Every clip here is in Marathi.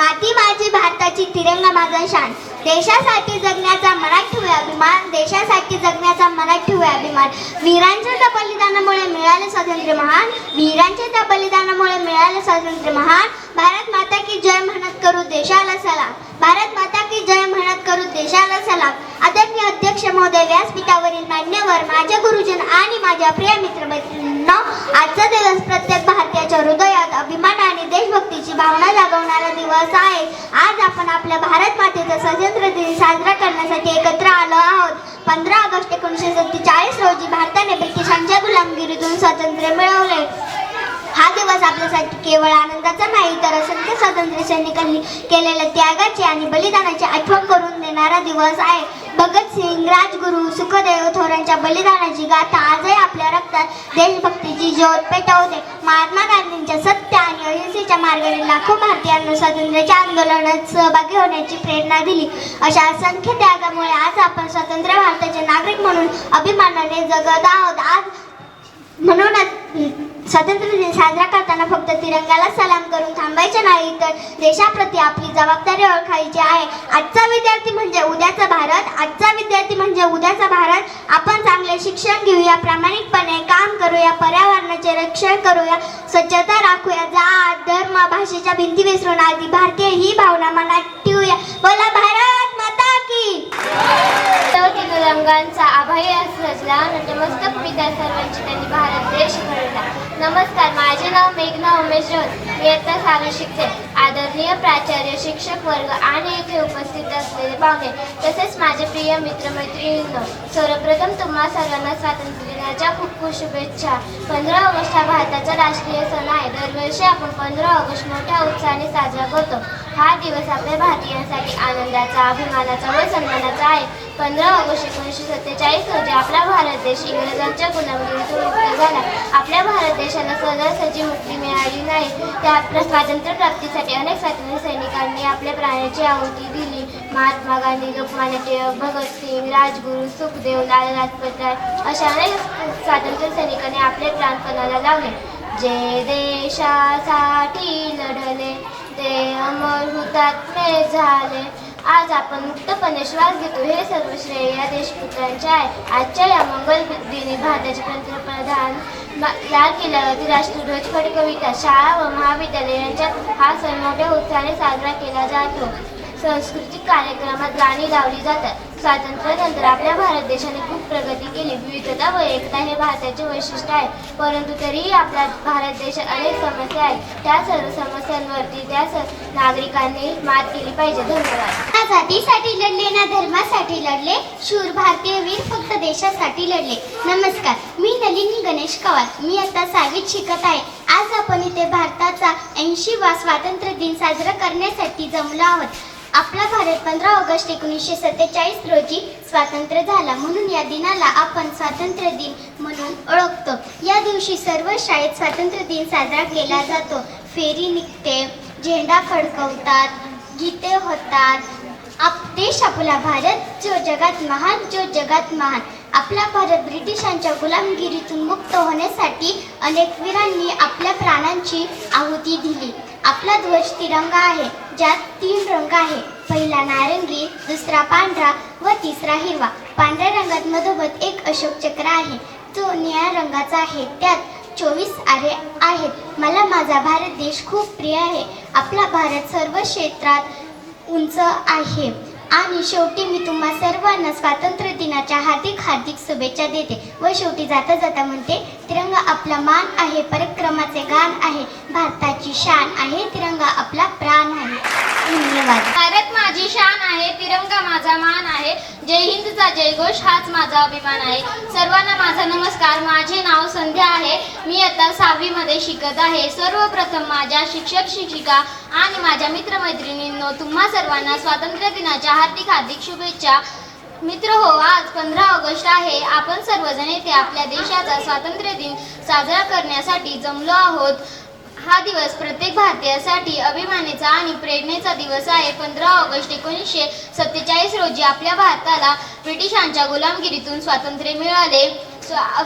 माती माझी भारताची, तिरंगा माझा शान. देशासाठी जगण्याचा मनात ठेवूया अभिमान, देशासाठी जगण्याचा मनात ठेवूया अभिमान. वीरांच्या त्या बलिदानामुळे मिळाले स्वातंत्र्य महान, वीरांच्या त्या बलिदानामुळे मिळाले स्वातंत्र्य महान. भारत माता की जय म्हणत करू देशाला सलाम, भारत माता की जय म्हणत करू देशाला सलाम. आदरणीय अध्यक्ष महोदय, व्यासपीठावरील मान्यवर, माझ्या गुरुजन आणि माझ्या प्रिय मित्रमैत्रिणींनो, आजचा दिवस प्रत्येक भारतीयाच्या हृदयात अभिमान आणि देशभक्तीची भावना जागवणारा दिवस आहे. आज आपण आपल्या भारत मातेचा स्वातंत्र्य दिन साजरा करण्यासाठी एकत्र आलो आहोत. 15 ऑगस्ट 1947 रोजी भारताने ब्रिटिशांच्या गुलामगिरीतून स्वातंत्र्य मिळवले. हा दिवस आपल्यासाठी केवळ आनंदाचा नाही, तर असंख्य स्वातंत्र्य सैनिकांनी केलेल्या त्यागाची आणि बलिदानाची आठवण करून देणारा दिवस आहे. भगतसिंग, राजगुरू, सुखदेव थोरांच्या बलिदानाची गाथा आजही आपल्या रक्तात देशभक्तीची ज्योत पेटवते. महात्मा गांधींच्या सत्य आणि अहिंसेच्या मार्गाने लाखो भारतीयांना स्वातंत्र्याच्या आंदोलनात सहभागी होण्याची प्रेरणा दिली. अशा असंख्य त्यागामुळे आज आपण स्वतंत्र भारताचे नागरिक म्हणून अभिमानाने जगत आहोत. आज म्हणूनच स्वातंत्र्य दिन साजरा करताना फक्त तिरंगाला सलाम करून थांबायचे नाही, तर देशाप्रती आपली जबाबदारी ओळखायची आहे. आजचा विद्यार्थी म्हणजे उद्याचा भारत, आजचा विद्यार्थी म्हणजे उद्याचा भारत. आपण चांगले शिक्षण घेऊया, प्रामाणिकपणे काम करूया, पर्यावरणाचे रक्षण करूया, स्वच्छता राखूया, जात धर्म भाषेच्या भिंती विसरून आधी भारतीय ही भावना मनात ठेवूया. बोला भारत माता की. रंगांचा आभाई रचला, नतमस्तक पिता सर्वांची त्यांनी भारत देश घडवला. नमस्कार, माझे नाव मेघना उमेश राऊत, मी इयत्ता 6वी शिकते. आदरणीय प्राचार्य, शिक्षक वर्ग आणि येथे उपस्थित असलेले पाहुणे, तसेच माझे प्रिय मित्रमैत्रिणींनो, सर्वप्रथम तुम्हा सर्वांना स्वातंत्र्य दिनाच्या खूप खूप शुभेच्छा. 15 ऑगस्ट हा भारताचा राष्ट्रीय सण आहे. दरवर्षी आपण 15 ऑगस्ट मोठ्या उत्साहाने साजरा करतो. हा दिवस आपल्या भारतीयांसाठी आनंदाचा, अभिमानाचा व सन्मानाचा आहे. 15 ऑगस्ट 1947 रोजी आपला भारत देश इंग्रजांच्या गुलामगिरीतून मुक्त झाला. आपल्या भारत देशाला सहजासहजी मुक्ती मिळाली नाही. त्या स्वातंत्र्य प्राप्तीसाठी अनेक स्वातंत्र्य सैनिकांनी आपल्या प्राणाची आहुती दिली. महात्मा गांधी, लोकमान्य टिळक, भगतसिंग, राजगुरू, सुखदेव, लाला लाजपत राय अशा अनेक स्वातंत्र्य सैनिकांनी आपले प्राण पणाला लावले. जे देशासाठी लढले ते अमर हुतात्मे झाले. आज आपण मुक्तपणे श्वास घेतो, हे सर्व श्रेय या देशपुत्रांचे आहे. आजच्या या मंगल दिनी भारताचे पंतप्रधान लाल किल्ल्यावरती राष्ट्रध्वज फडकवितात. शाळा व महाविद्यालय यांच्यात हा सण मोठ्या उत्साहाने साजरा केला जातो. सांस्कृतिक कार्यक्रमात गाणी लावली जातात. स्वातंत्र्यानंतर आपल्या भारत देशाने खूप प्रगती केली. विविधता व एकता हे भारताचे वैशिष्ट्य आहे. परंतु तरीही आपल्या भारत देशात अनेक समस्या आहेत. त्या सर्व समस्यांवरती त्या नागरिकांनी मात केली पाहिजे. धन्यवाद. ना जातीसाठी लढले, ना धर्मासाठी लढले, शूर भारतीय वीर फक्त देशासाठी लढले. नमस्कार, मी नलिनी गणेश कवाल, मी आता 6वीत शिकत आहे. आज आपण इथे भारताचा 80वा स्वातंत्र्य दिन साजरा करण्यासाठी जमलो आहोत. आपला भारत 15 ऑगस्ट 1947 रोजी स्वातंत्र्य झाला, म्हणून या दिनाला आपण स्वातंत्र्य दिन म्हणून ओळखतो. या दिवशी सर्व शाळेत स्वातंत्र्य दिन साजरा केला जातो. फेरी निघते, झेंडा फडकवतात, गीते होतात. देश आपला भारत जो जगात महान, जो जगात महान. आपला भारत ब्रिटिशांच्या गुलामगिरीतून मुक्त होण्यासाठी अनेक वीरांनी आपल्या प्राणांची आहुती दिली. आपला ध्वज तिरंगा आहे, ज्यात 3 रंग आहे. पहिला नारंगी, दुसरा पांढरा व तिसरा हिरवा. पांढऱ्या रंगात मधोमध एक अशोक चक्र आहे, जो निळ्या रंगाचा आहे. त्यात 24 आरे आहेत. मला माझा भारत देश खूप प्रिय आहे. आपला भारत सर्व क्षेत्रात उंच आहे. आणि शेवटी मी तुम्हा सर्वांना स्वातंत्र्य दिनाच्या हार्दिक हार्दिक शुभेच्छा देते. व शेवटी जाता जाता म्हणते, तिरंगा आपला मान आहे, पराक्रमाचे गान आहे, भारताची शान आहे, तिरंगा आपला प्राण आहे. धन्यवाद. भारत माझी शान आहे, तिरंगा माझा मान आहे, जय हिंदचा जयघोष हाच माझा अभिमान आहे. सर्वांना माझा नमस्कार. माझे नाव संध्या आहे. मी आता 6वी मध्ये शिकत आहे. सर्वप्रथम माझ्या शिक्षक शिक्षिका आणि माझ्या मित्रमैत्रिणींनो, तुम्हा सर्वांना स्वातंत्र्य दिनाच्या हार्दिक हार्दिक शुभेच्छा. मित्र हो, आज 15 ऑगस्ट आहे. आपण सर्वजण येथे आपल्या देशाचा स्वातंत्र्य दिन साजरा करण्यासाठी जमलो आहोत. हा दिवस प्रत्येक भारतीयासाठी अभिमानाचा आणि प्रेरणेचा दिवस आहे. 15 ऑगस्ट 1947 रोजी आपल्या भारताला ब्रिटिशांच्या गुलामगिरीतून स्वातंत्र्य मिळाले.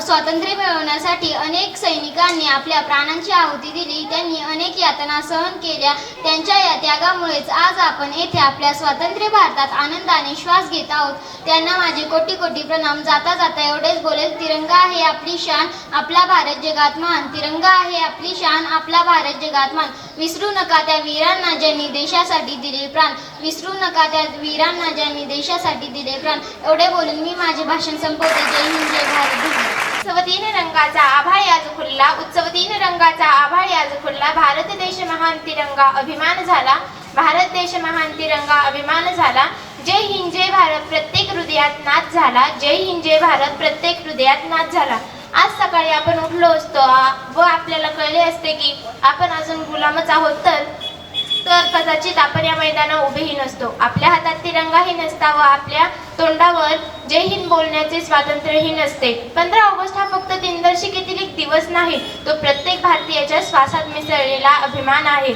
स्वातंत्र्य मिळवण्यासाठी अनेक सैनिकांनी आपल्या प्राणांची आहुती दिली. त्यांनी अनेक यातना सहन केल्या, त्यांच्या या त्यागामुळेच आज आपण येथे आपल्या स्वातंत्र्य भारतात आनंदाने श्वास घेत आहोत. त्यांना माझे कोटी कोटी प्रणाम. जाता जाता एवढेच बोलेल, तिरंगा आहे आपली शान, आपला भारत जगात महान. तिरंगा आहे आपली शान, आपला भारत जगात महान. विसरू नका त्या वीरांना ज्यांनी देशासाठी दिले प्राण. विसरू नका त्या वीरांना ज्यांनी देशासाठी दिले प्राण. एवढे बोलून मी माझे भाषण संपवते. जय हिंद, जय भारत. उत्सव तीन रंगाचा आभाळ आज खुलला, उत्सव तीन रंगाचा आभाळ आज खुलला. भारत देश महान, तिरंगा अभिमान झाला. भारत देश महान, तिरंगा अभिमान झाला. जय हिंद, जय भारत प्रत्येक हृदयात नाच झाला. जय हिंद, जय भारत प्रत्येक हृदयात नाच झाला. आज सकाळी आपण उठलो असतो व आपल्याला कळले असते की आपण अजून गुलामच आहोत, तर कदाचित आपण या मैदानावर उभेही नसतो. आपल्या हातात तिरंगाही नसता व आपल्या तोंडावर जय हिंद बोलण्याचे स्वातंत्र्यही नसते. 15 ऑगस्ट हा फक्त दिनदर्शिकेतील एक दिवस नाही, तो प्रत्येक भारतीयाच्या श्वासात मिसळलेला अभिमान आहे.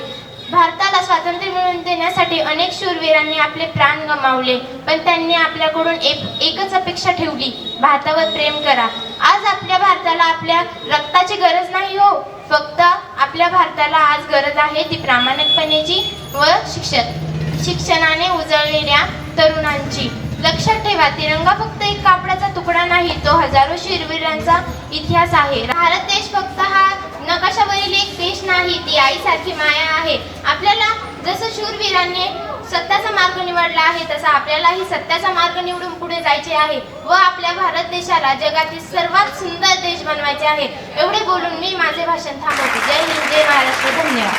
भारताला स्वातंत्र्य मिळवून देण्यासाठी अनेक शूरवीरांनी आपले प्राण गमावले, पण त्यांनी आपल्याकडून एकच अपेक्षा ठेवली, भारतावर प्रेम करा. आज आपल्या भारताला आपल्या रक्ताची गरज नाही हो, फक्त आपल्या भारताला आज गरज आहे ती प्रामाणिकपणेची व शिक्षणाने उजळलेल्या तरुणांची. लक्षात ठेवा, तिरंगा फक्त एक कापडाचा तुकडा नाही, तो हजारो शूरवीरांचा इतिहास आहे. भारत देश फक्त हा नकाशावरील एक देश नाही, ती आईसारखी माया आहे. आपल्याला जसं शूरवीरांनी सत्याचा मार्ग निवडला आहे, तसा आपल्यालाही सत्याचा मार्ग निवडून पुढे जायचे आहे व आपल्या भारत देशाला जगातील सर्वात सुंदर देश बनवायचे आहे. एवढे बोलून मी माझे भाषण थांबवते. जय हिंद, जय महाराष्ट्र. धन्यवाद.